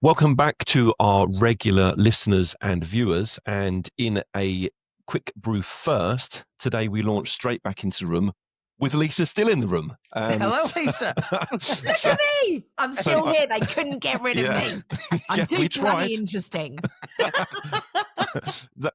Welcome back to our regular listeners and viewers. And in a quick brew first, today we launch straight back into the room with Lisa still in the room. Hello, Lisa. Look at me. I'm still here. They couldn't get rid of me. I'm too bloody interesting.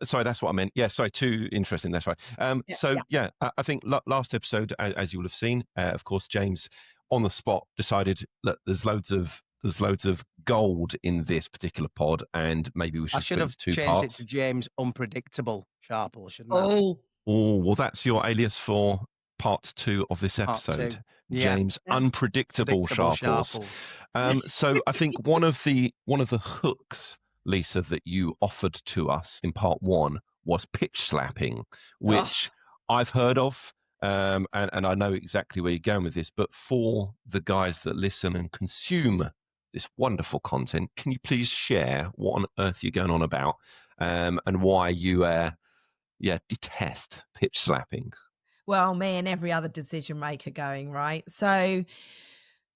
Sorry, that's what I meant. Yeah, sorry, too interesting. That's right. I think last episode, as you will have seen, of course, James on the spot decided, look, there's loads of gold in this particular pod, and maybe we should. I should have changed it to James Unpredictable Sharples, shouldn't I? Oh, well, that's your alias for part 2 of this episode. James Unpredictable Sharples. So I think one of the hooks, Lisa, that you offered to us in part 1 was pitch slapping, which I've heard of. And I know exactly where you're going with this, but for the guys that listen and consume this wonderful content, can you please share what on earth you're going on about, and why you detest pitch slapping? Well, me and every other decision maker going, right? So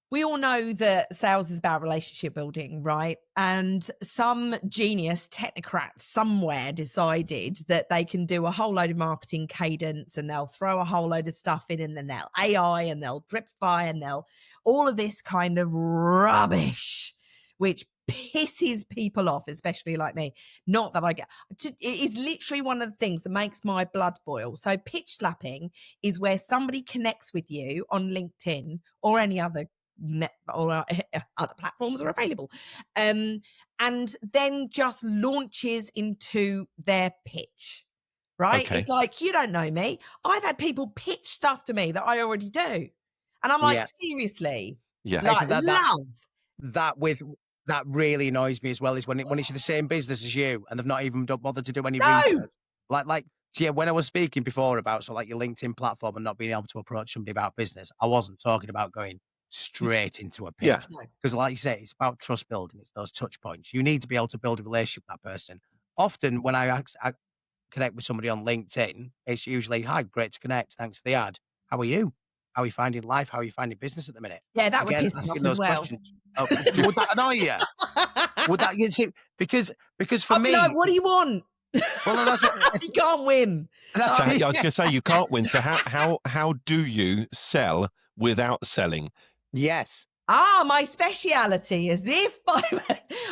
we all know that sales is about relationship building, right? And some genius technocrat somewhere decided that they can do a whole load of marketing cadence, and they'll throw a whole load of stuff in, and then they'll AI and they'll dripify and they'll all of this kind of rubbish, which pisses people off, especially like me. Not that I get it is literally one of the things that makes my blood boil. So pitch slapping is where somebody connects with you on LinkedIn or any other or other platforms are available, and then just launches into their pitch, right? Okay. It's like, you don't know me. I've had people pitch stuff to me that I already do, and I'm like, seriously, like, that really annoys me as well, is when it's the same business as you and they've not even bothered to do any research. When I was speaking before about your LinkedIn platform and not being able to approach somebody about business, I wasn't talking about going straight into a pitch. Because like you say, it's about trust building. It's those touch points. You need to be able to build a relationship with that person. Often when I connect with somebody on LinkedIn, it's usually, hi, great to connect. Thanks for the ad. How are you? How are you finding life? How are you finding business at the minute? Yeah, that would piss me off as well. Would that annoy you? Would that, you see, because for me, no, what do you want? Well, you can't win. I was going to say, you can't win. So how do you sell without selling? Yes. My speciality,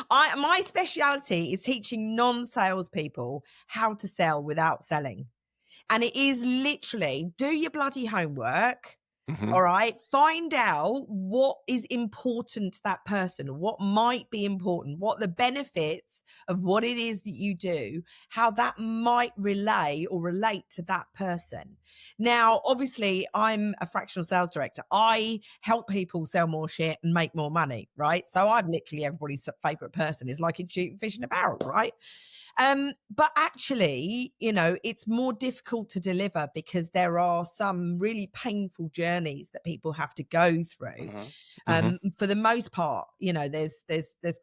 my speciality is teaching non-sales people how to sell without selling. And it is literally, do your bloody homework. All right. Find out what is important to that person, what might be important, what the benefits of what it is that you do, how that might relate to that person. Now, obviously, I'm a fractional sales director. I help people sell more shit and make more money, right? So I'm literally everybody's favorite person. Is like shooting fish in a barrel, right? But actually, it's more difficult to deliver because there are some really painful journeys that people have to go through. For the most part, there's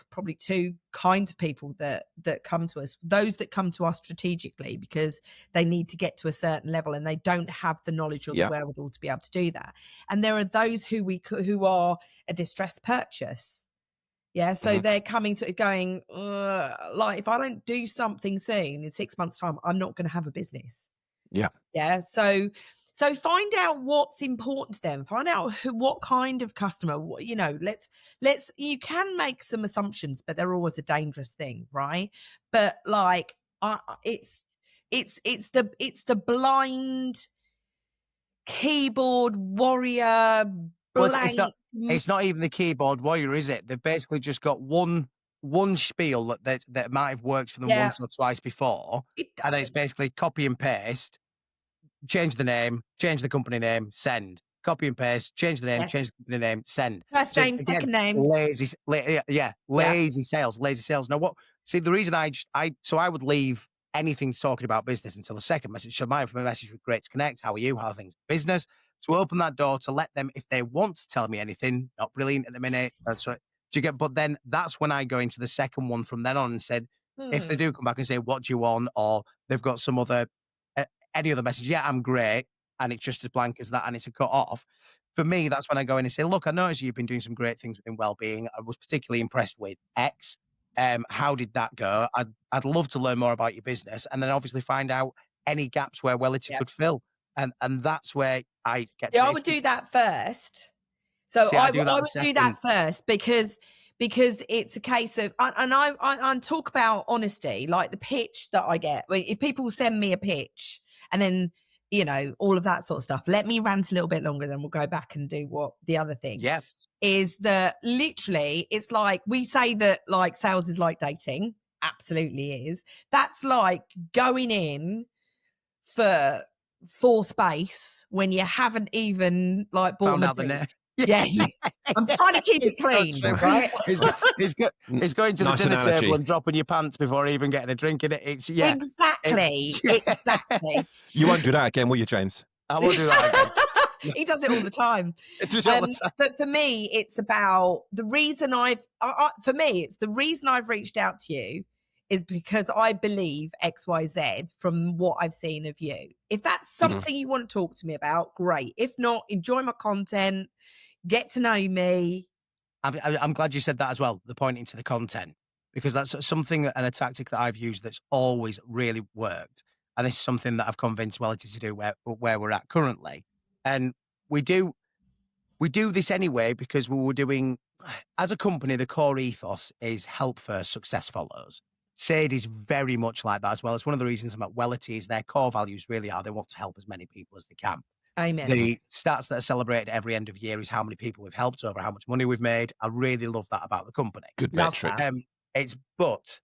probably 2 kinds of people that come to us. Those that come to us strategically because they need to get to a certain level and they don't have the knowledge or the wherewithal to be able to do that. And there are those who are a distressed purchase. Yeah, so they're coming to it going, like, if I don't do something soon, in 6 months' time, I'm not going to have a business. Yeah. Yeah, so find out what's important to them. Find out what kind of customer. Let's. You can make some assumptions, but they're always a dangerous thing, right? But like, it's the blind keyboard warrior. Blank. It's not even the keyboard warrior, is it? They've basically just got one spiel that might have worked for them once or twice before, and then it's basically copy and paste, change the name, change the company name, send. Copy and paste, change the name, change the company name, send. First name, second name. Lazy sales. Now, the reason I would leave anything talking about business until the second message. So my message was great to connect. How are you? How are things? Business. To open that door to let them, if they want to tell me anything, not brilliant at the minute. But then that's when I go into the second one from then on and said, if they do come back and say, what do you want? Or they've got some other, any other message. Yeah, I'm great. And it's just as blank as that. And it's a cut off. For me, that's when I go in and say, look, I noticed you've been doing some great things within wellbeing. I was particularly impressed with X. How did that go? I'd love to learn more about your business, and then obviously find out any gaps where Wellity could fill. And that's where I get to. I would do that first. So See, I I do that first because it's a case of, and I talk about honesty, like the pitch that I get. If people send me a pitch and then, all of that sort of stuff, let me rant a little bit longer, then we'll go back and do what the other thing. Yeah. Is that literally, it's like we say that like sales is like dating. Absolutely is. That's like going in for fourth base when you haven't even like bought Found out the net. Yes. I'm trying to keep it clean, right? It's going to the dinner table and dropping your pants before even getting a drink in it. Exactly. Exactly. You won't do that again, will you, James? I will do that again. He does it all the time. But for me, it's about the reason it's the reason I've reached out to you is because I believe XYZ from what I've seen of you. If that's something you want to talk to me about, great. If not, enjoy my content, get to know me. I'm glad you said that as well, the pointing to the content, because that's something and a tactic that I've used that's always really worked. And this is something that I've convinced Wellity to do where we're at currently. And we do this anyway because we were doing, as a company, the core ethos is help first, success follows. Sade is very much like that as well. It's one of the reasons I'm at Wellity is their core values really are they want to help as many people as they can. Amen. The stats that are celebrated every end of year is how many people we've helped over how much money we've made. I really love that about the company. Good metric. But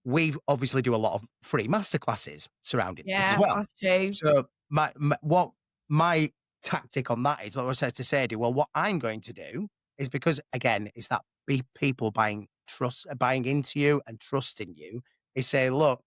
we obviously do a lot of free masterclasses surrounding this as well. That's true. So my tactic on that is, like I said to Sadie, well, what I'm going to do is because, again, it's that people buying into you and trusting you, is say, look,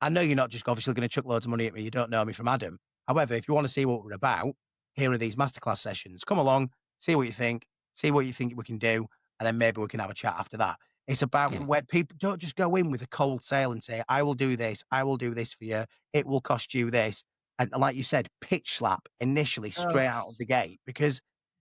I know you're not just obviously going to chuck loads of money at me. You don't know me from Adam. However, if you want to see what we're about, here are these masterclass sessions. Come along, see what you think we can do, and then maybe we can have a chat after that. It's about where people don't just go in with a cold sale and say, I will do this for you. It will cost you this. And like you said, pitch slap initially straight out of the gate because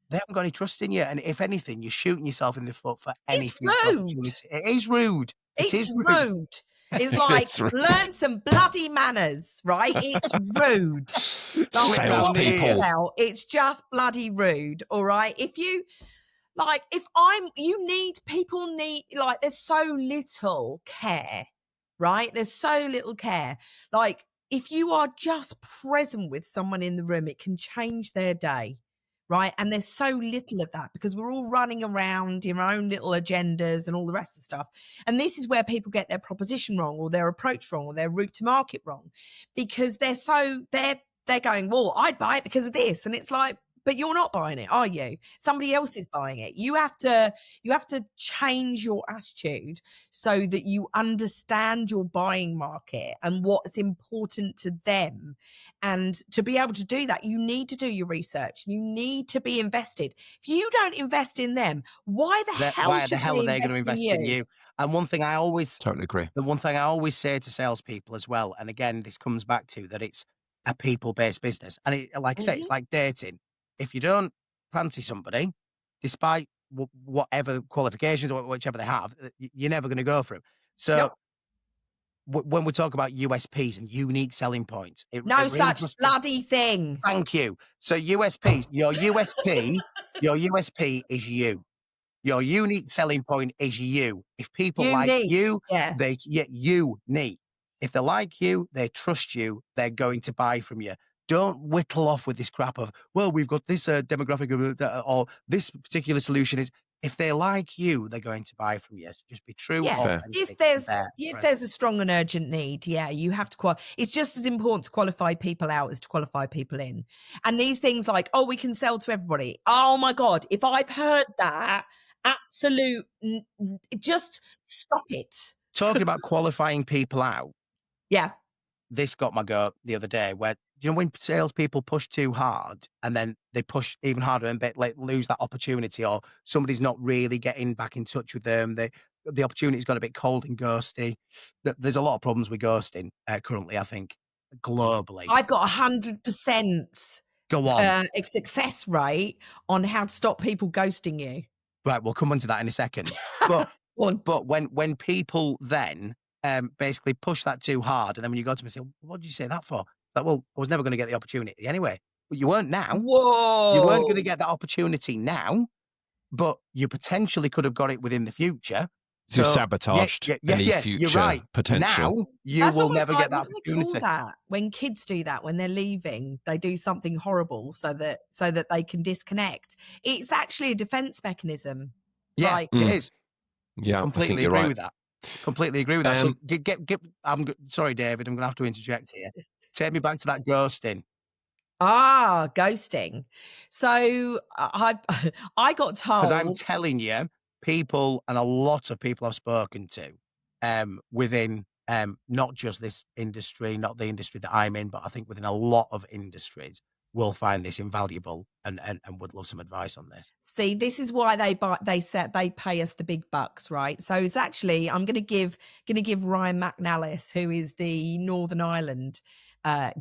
they haven't got any trust in you. And if anything, you're shooting yourself in the foot for any future opportunity. It is rude. It is rude. It's like, learn some bloody manners, right? It's rude. Salespeople. It's just bloody rude, all right? People need, like, there's so little care, right? There's so little care. Like, if you are just present with someone in the room, it can change their day, right? And there's so little of that because we're all running around in our own little agendas and all the rest of the stuff. And this is where people get their proposition wrong or their approach wrong or their route to market wrong because they're going, well, I'd buy it because of this. And it's like, but you're not buying it, are you? Somebody else is buying it. You have to change your attitude so that you understand your buying market and what's important to them. And to be able to do that, you need to do your research. You need to be invested. If you don't invest in them, why the hell are they going to invest in you? And one thing I always totally agree. The one thing I always say to salespeople as well, and again, this comes back to that it's a people-based business. And like I say, it's like dating. If you don't fancy somebody, despite whatever qualifications or whichever they have, you're never going to go for them. So when we talk about USPs and unique selling points, no such bloody thing. Thank you. So USPs, your USP is you. Your unique selling point is you. If people like you, unique. If they like you, they trust you, they're going to buy from you. Don't whittle off with this crap of, well, we've got this demographic or this particular solution is. If they like you, they're going to buy from you. So just be true. Yeah. If there's a strong and urgent need, you have to it's just as important to qualify people out as to qualify people in. And these things like, oh, we can sell to everybody. Oh my God, if I've heard that, just stop it. Talking about qualifying people out. Yeah. This got my goat the other day where, when salespeople push too hard and then they push even harder and lose that opportunity or somebody's not really getting back in touch with them, the opportunity's got a bit cold and ghosty. There's a lot of problems with ghosting currently, I think, globally. I've got 100% Go on. A success rate on how to stop people ghosting you. Right, we'll come on to that in a second. But But when people then basically push that too hard, and then when you go to them and say, what did you say that for? It's like, well, I was never going to get the opportunity anyway. But you weren't now. Whoa. You weren't going to get that opportunity now, but you potentially could have got it within the future. So sabotaged any future you're right. potential. Now you will never get that what opportunity. do they call that? When kids do that, when they're leaving, they do something horrible so that they can disconnect. It's actually a defense mechanism. Yeah, it is. Yeah, completely agree with that. Completely agree with that. So sorry, David, I'm going to have to interject here. Take me back to that ghosting. Ghosting. So I got told, because I'm telling you, people, and a lot of people I've spoken to within not just this industry, not the industry that I'm in, but I think within a lot of industries will find this invaluable and would love some advice on this. See, this is why they pay us the big bucks, right? So it's actually, I'm going to give Ryan McNallis, who is the Northern Ireland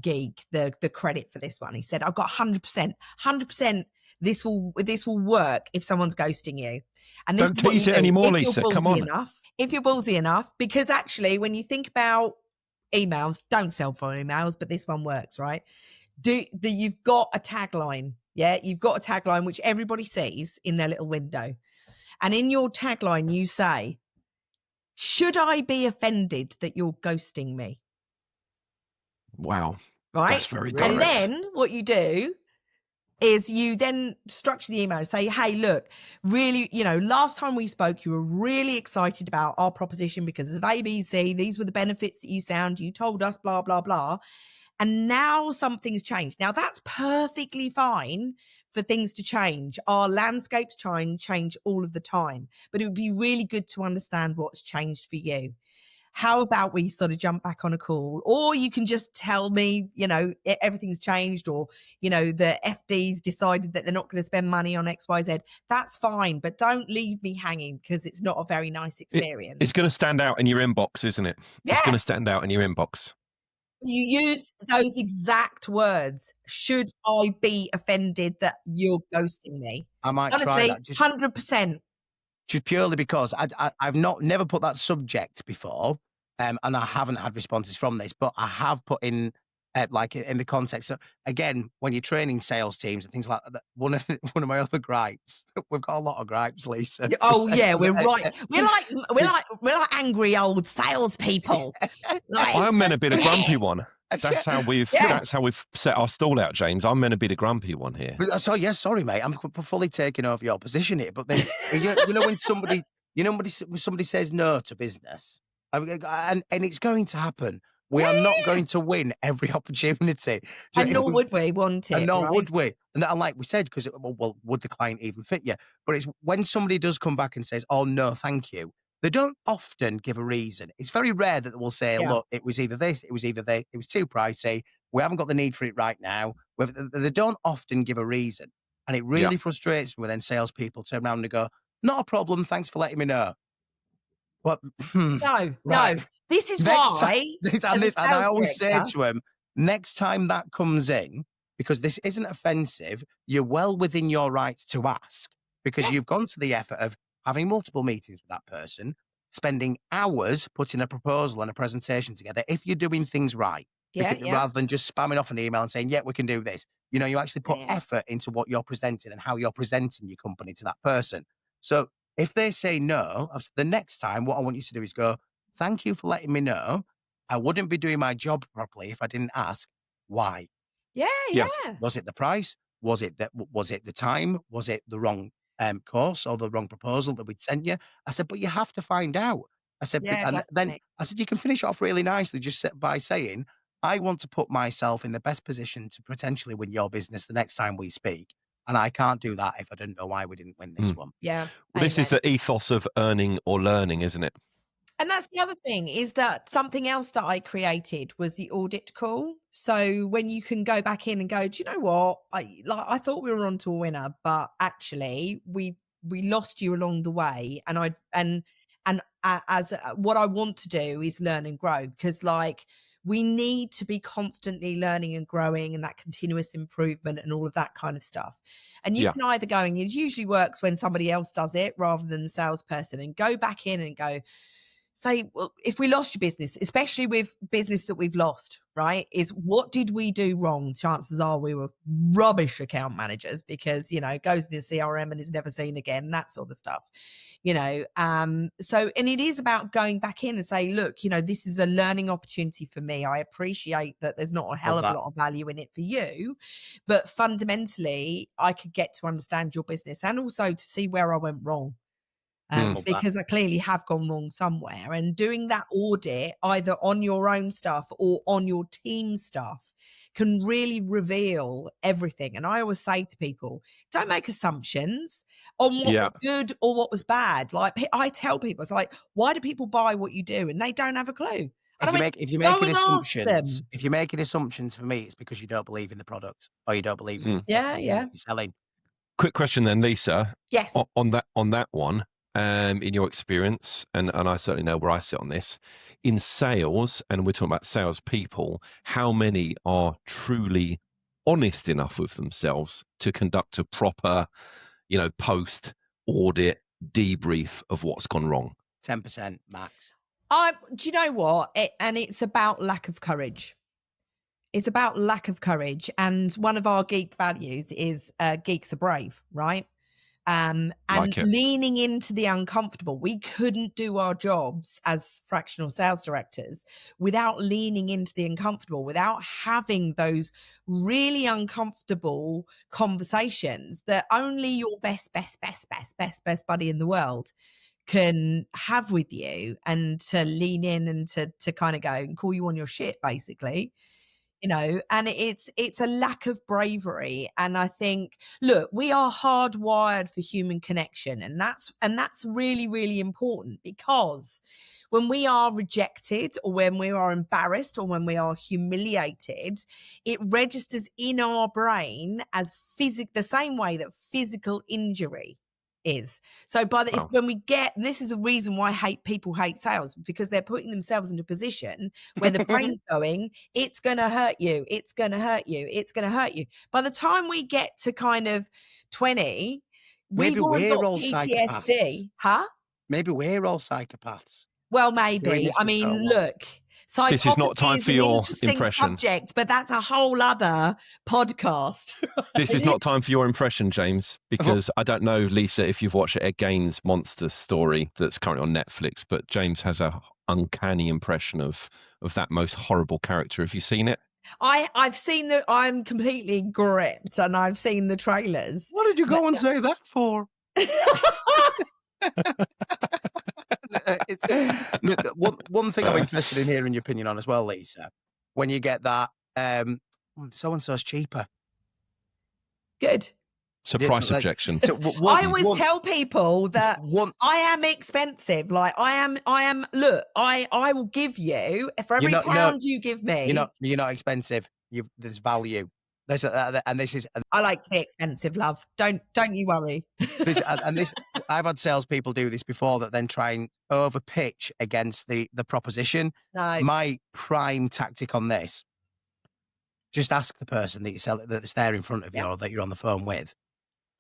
geek, the credit for this one. He said, I've got 100%. This will work if someone's ghosting you. And this don't tease it anymore, Lisa. Come on. If you're ballsy enough, because actually, when you think about emails, don't sell for emails, but this one works, right? You've got a tagline. Yeah, you've got a tagline which everybody sees in their little window. And in your tagline, you say, should I be offended that you're ghosting me? Wow. Right? That's very direct. And then what you do is you then structure the email and say, hey, look, really, last time we spoke, you were really excited about our proposition because of ABC. These were the benefits that you told us, blah, blah, blah. And now something's changed. Now that's perfectly fine for things to change. Our landscapes change all of the time, but it would be really good to understand what's changed for you. How about we sort of jump back on a call, or you can just tell me, everything's changed, or, the FD's decided that they're not going to spend money on X, Y, Z. That's fine, but don't leave me hanging because it's not a very nice experience. It's going to stand out in your inbox, isn't it? Yeah. It's going to stand out in your inbox. You use those exact words. Should I be offended that you're ghosting me? I might try that. 100%. Just purely because I've never put that subject before, and I haven't had responses from this, but I have put in in the context. So again, when you're training sales teams and things like that, one of my other gripes. We've got a lot of gripes, Lisa. Oh yeah, we're right. We're like angry old salespeople. I'm meant to be the grumpy one. That's how we've set our stall out, James. I'm meant to be the grumpy one here. So yes, sorry, mate. I'm fully taking over your position here. But then when somebody says no to business, and it's going to happen. We are not going to win every opportunity. And nor would we want it. And nor right? would we. And like we said, because well, would the client even fit you? But it's when somebody does come back and says, "Oh no, thank you." They don't often give a reason. It's very rare that they will say, look, it was either this, it was either that, it was too pricey, we haven't got the need for it right now. They don't often give a reason. And it really frustrates me when then salespeople turn around and go, not a problem, thanks for letting me know. Well, no. This is why. And I always say to them, next time that comes in, because this isn't offensive, you're well within your rights to ask, because you've gone to the effort of having multiple meetings with that person, spending hours putting a proposal and a presentation together, if you're doing things right, rather than just spamming off an email and saying, we can do this. You actually put effort into what you're presenting and how you're presenting your company to that person. So if they say no, the next time, what I want you to do is go, thank you for letting me know. I wouldn't be doing my job properly if I didn't ask why. Yeah. Was it the price? Was it the time? Was it the wrong course or the wrong proposal that we'd sent you? I said, but you have to find out. I said, then I said, you can finish off really nicely just by saying, I want to put myself in the best position to potentially win your business the next time we speak. And I can't do that if I didn't know why we didn't win this one. Yeah. Well, this is the ethos of earning or learning, isn't it? And that's the other thing, is that something else that I created was the audit call. So when you can go back in and go, do you know what? I thought we were on to a winner, but actually we lost you along the way. And as what I want to do is learn and grow, because we need to be constantly learning and growing, and that continuous improvement and all of that kind of stuff. And you can either go, and it usually works when somebody else does it rather than the salesperson, and go back in and go, say, well, if we lost your business, especially with business that we've lost, right, is what did we do wrong? Chances are we were rubbish account managers, because, you know, it goes in the CRM and is never seen again, that sort of stuff, you know. So, and it is about going back in and say, look, you know, this is a learning opportunity for me. I appreciate that there's not a hell of a lot of value in it for you, but fundamentally I could get to understand your business and also to see where I went wrong. Because I clearly have gone wrong somewhere, and doing that audit either on your own stuff or on your team stuff can really reveal everything. And I always say to people, don't make assumptions on what was good or what was bad. Like, I tell people, it's like, why do people buy what you do? And they don't have a clue. If you're making assumptions, for me, it's because you don't believe in the product, or you don't believe in what you're selling. Quick question then, Lisa. Yes. On that one. In your experience, and I certainly know where I sit on this, in sales, and we're talking about salespeople, how many are truly honest enough with themselves to conduct a proper, you know, post-audit debrief of what's gone wrong? 10% max. Do you know what? It's about lack of courage. It's about lack of courage. And one of our geek values is geeks are brave, right? And leaning into the uncomfortable. We couldn't do our jobs as fractional sales directors without leaning into the uncomfortable, without having those really uncomfortable conversations that only your best buddy in the world can have with you, and to lean in and to kind of go and call you on your shit, basically. You know, and it's a lack of bravery. And I think, look, we are hardwired for human connection, and that's really, really important, because when we are rejected, or when we are embarrassed, or when we are humiliated, it registers in our brain as the same way that physical injury is. So when we get, and this is the reason why people hate sales, because they're putting themselves in a position where the brain's going, it's going to hurt you, it's going to hurt you, it's going to hurt you. By the time we get to kind of 20, we've already got PTSD. Huh? Maybe we're all psychopaths. Well, maybe. I mean, look, this is not time for your impression subject, but that's a whole other podcast. This is not time for your impression, James, because I don't know, Lisa, if you've watched Ed Gain's Monster story that's currently on Netflix, but James has a uncanny impression of that most horrible character. Have you seen it? I've seen that. I'm completely gripped, and I've seen the trailers. What did you go and say that for? One thing I'm interested in hearing your opinion on as well, Lisa. When you get that, so and so's cheaper. Good. So price objection. I always tell people that I am expensive. Like I am. Look, I will give you for every pound you give me. You're not expensive. There's value. And this is. I like to be expensive, love. Don't you worry. I've had salespeople do this before, that then try and over pitch against the proposition. No. My prime tactic on this: just ask the person that's there in front of you, or that you're on the phone with.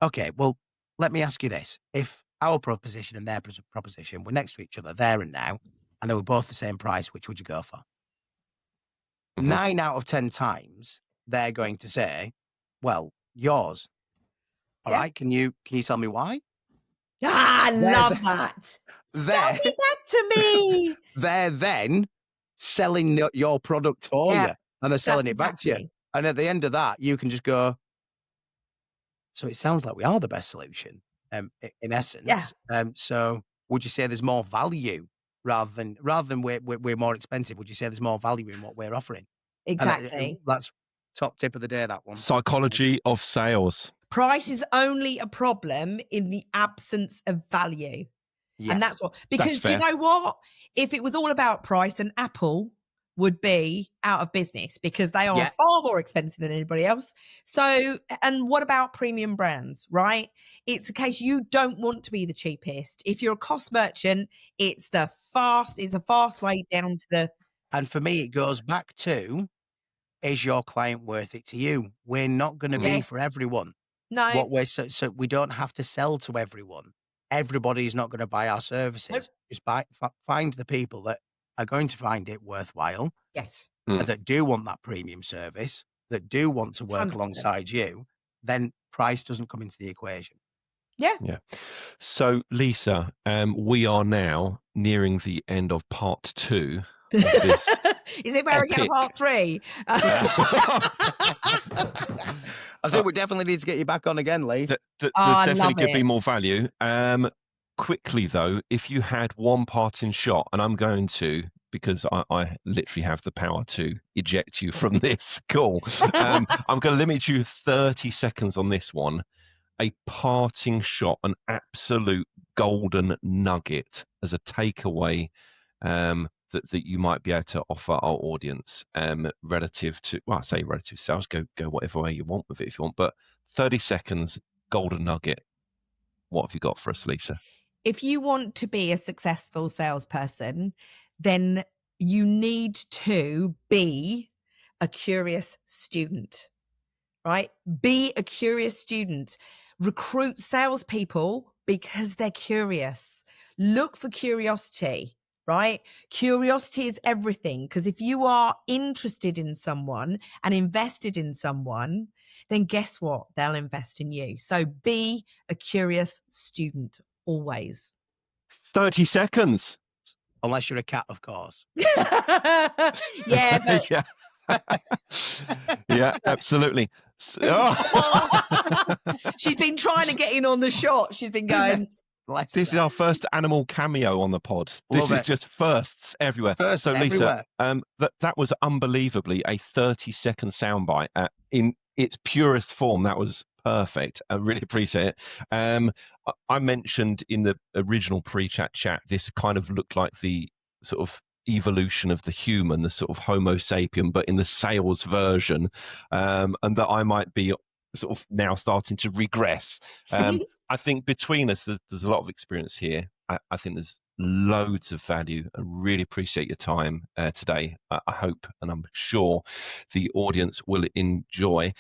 Okay, well, let me ask you this: if our proposition and their proposition were next to each other there and now, and they were both the same price, which would you go for? 9 out of 10 times, they're going to say, well, yours. All right. Can you tell me why? I love that. Tell me that to me. They're then selling your product for you, and they're selling it back to you. And at the end of that, you can just go, so it sounds like we are the best solution, in essence. So would you say there's more value rather than we're more expensive? Would you say there's more value in what we're offering? Exactly. That's top tip of the day, that one. Psychology of sales. Price is only a problem in the absence of value. Yes. And that's what, because do you know what? If it was all about price, then Apple would be out of business, because they are far more expensive than anybody else. So, and what about premium brands, right? It's a case you don't want to be the cheapest. If you're a cost merchant, it's a fast way down to the And for me, it goes back to, is your client worth it to you? We're not going to be Yes. for everyone. No. What we're so we don't have to sell to everyone. Everybody's not going to buy our services. Nope. Just find the people that are going to find it worthwhile, Yes. that do want that premium service, that do want to work 100%. alongside you. Then price doesn't come into the equation. Yeah. Yeah. So, Lisa, we are now nearing the end of part 2 of this. Is it where we get a part 3? I think we definitely need to get you back on again, Lee. There I definitely love could be it. more value. Quickly, though, if you had one parting shot, and I'm going to, because I literally have the power to eject you from this call, I'm going to limit you 30 seconds on this one. A parting shot, an absolute golden nugget as a takeaway that you might be able to offer our audience relative to, well, I say relative sales, go whatever way you want with it if you want, but 30 seconds, golden nugget. What have you got for us, Lisa? If you want to be a successful salesperson, then you need to be a curious student, right? Be a curious student. Recruit salespeople because they're curious. Look for curiosity, right? Curiosity is everything, because if you are interested in someone and invested in someone, then guess what? They'll invest in you. So be a curious student always. 30 seconds. Unless you're a cat, of course. Yeah, but... yeah. Yeah, absolutely. She's been trying to get in on the shot. She's been going... This is our first animal cameo on the pod. This is just firsts everywhere. Firsts so, Lisa, everywhere. that was unbelievably a 30-second soundbite in its purest form. That was perfect. I really appreciate it. I mentioned in the original pre-chat chat, this kind of looked like the sort of evolution of the human, the sort of Homo sapien, but in the sales version, and that I might be sort of now starting to regress. I think between us, there's a lot of experience here. I think there's loads of value. I really appreciate your time today. I hope, and I'm sure the audience will enjoy.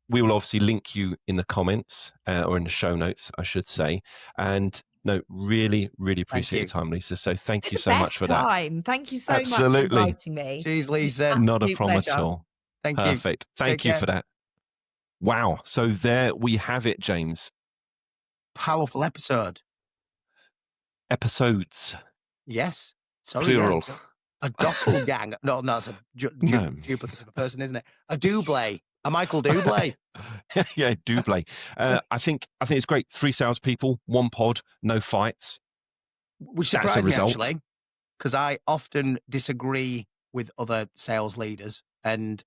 We will obviously link you in the comments or in the show notes, I should say. And no, really, really appreciate your time, Lisa. So thank you so much for that. Thank you so much for inviting me. Cheers, Lisa. Not a problem at all. Thank you. Perfect. Thank you for that. Wow. So there we have it, James. Powerful episode. Episodes. Yes. Sorry. Plural. Yeah. A doppelganger. No, it's a duplicate of a person, isn't it? A double. A Michael Double. Yeah, double. I think it's great. 3 salespeople, 1 pod, no fights. Which surprised me, actually, because I often disagree with other sales leaders and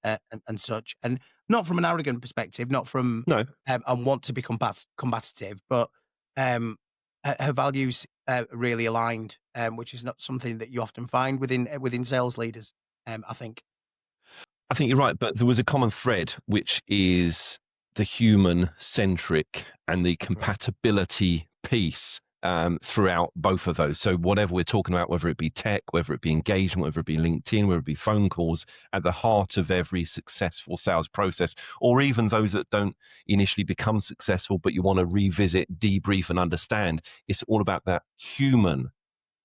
such, and not from an arrogant perspective, not from and want to be combative, but her values really aligned, which is not something that you often find within sales leaders. I think you're right, but there was a common thread, which is the human-centric and the compatibility piece throughout both of those. So whatever we're talking about, whether it be tech, whether it be engagement, whether it be LinkedIn, whether it be phone calls, at the heart of every successful sales process, or even those that don't initially become successful, but you want to revisit, debrief, and understand, it's all about that human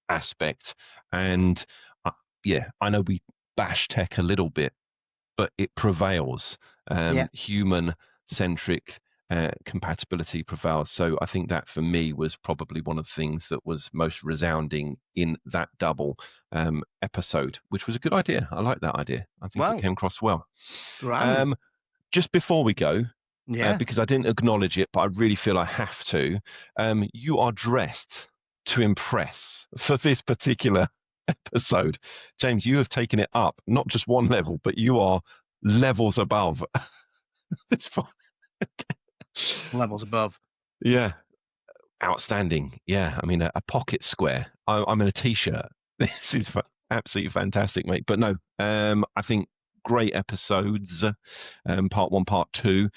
aspect. And I know we bash tech a little bit, but it prevails. Human-centric compatibility prevails. So I think that for me was probably one of the things that was most resounding in that double episode, which was a good idea. I like that idea. I think it came across well. Just before we go, because I didn't acknowledge it, but I really feel I have to, you are dressed to impress for this particular episode. James, you have taken it up, not just one level, but you are levels above. It's fine. Levels above. Yeah. Outstanding. Yeah. I mean, a pocket square. I'm in a t-shirt. This is absolutely fantastic, mate. But no, I think great episodes, part 1, part 2,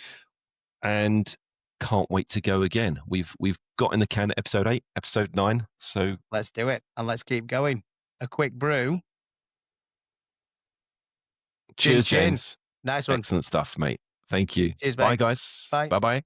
and can't wait to go again. We've got in the can at episode 8, episode 9. So let's do it. And let's keep going. A Quick Brew. Cheers, James. Nice one. Excellent stuff, mate. Thank you. Cheers, Bye, mate. guys. Bye. Bye-bye.